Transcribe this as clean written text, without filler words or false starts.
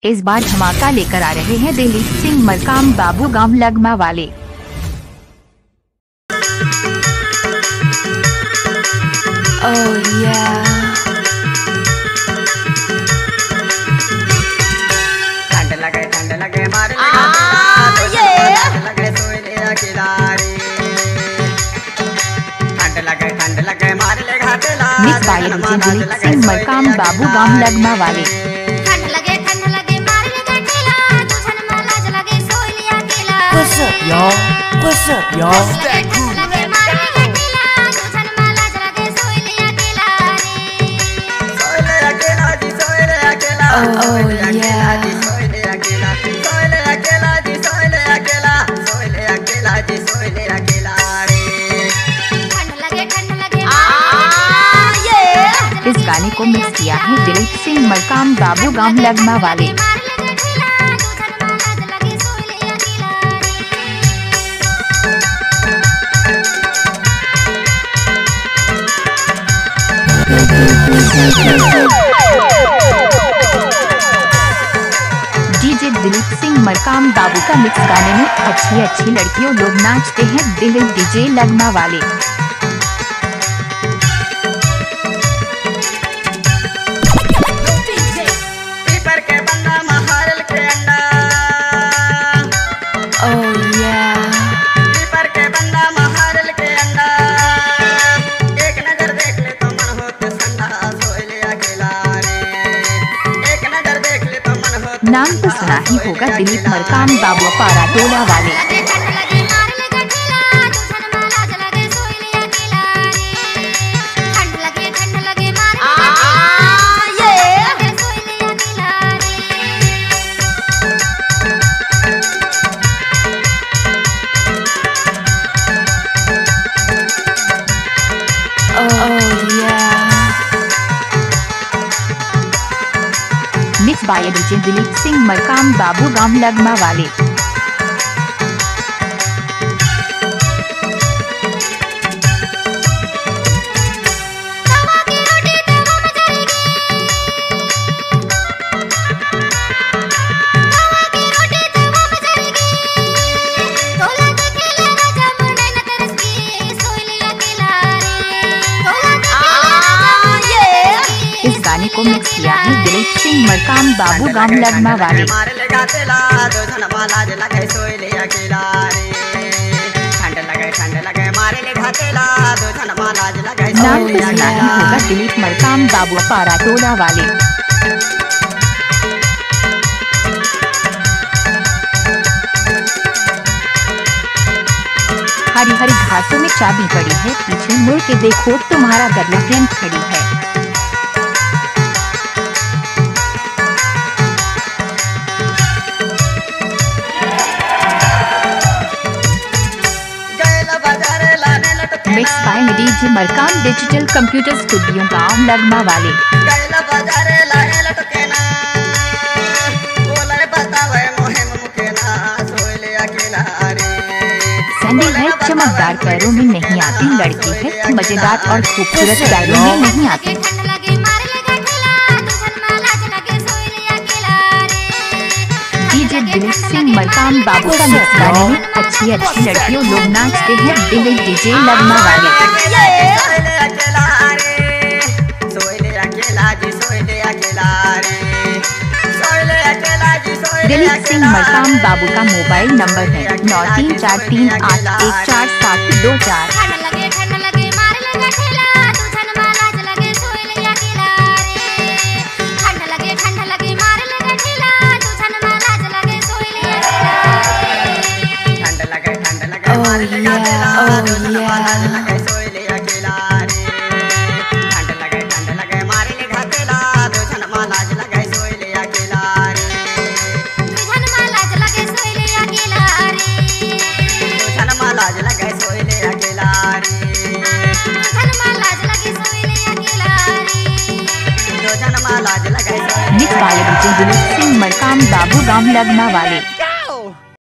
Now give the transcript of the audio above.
इस बार धमाका लेकर आ रहे हैं दिलीप सिंह मरकाम बाबू गांव लगमा वाले। Oh yeah। ठंड लगे मारे लगे सोए ले अकेला रे। ठंड लगे मारे ले घाटेला। मिस बाय दिलीप सिंह मरकाम बाबू गांव लगमा वाले। What's up, y'all? What's up, y'all? Oh yeah। इस गाने को मिक्स किया है दिलीप सिंह मरकाम बाबू गांव लगमा वाले। डीजे दिलीप सिंह मरकाम बाबू का मिक्स गाने में अच्छी लड़कियों लोग नाचते हैं दिल डीजे लगमा वाले। Oh yeah। नाम तो सुना ही होगा दिलीप मरकाम बाबू पारा टोला वाले। Mix by DJ Dilip Singh Markam बाबू गांव लगमा वाले। इस गाने को मिक्स किया है दिलीप सिंह मरकाम बाबू गांव लगमा वाले। नाम तो सुना ही होगा दिलीप मरकाम बाबू पारा टोला वाले। हरी हरी घासों में चाबी पड़ी है, पीछे मुड़ के देखो तुम्हारा गर्लफ्रेंड खड़ी है। Mix by DJ Markam digital computer studio गांव लगमा वाले। सैंडल है चमकदार, पैरों में नहीं आती, लड़की है मजेदार और खूबसूरत, पैरों में नहीं आती। डीजे दिलीप सिंह मरकाम बाबू का मिक्स गाने में अच्छी लड़कियों लोग नाचते हैं दिल डीजे लगमा वाले। दिलीप सिंह मरकाम बाबू का मोबाइल नंबर है 9343811724। Mix by DJ Dilip Singh Markam बाबू गांव लगमा वाले।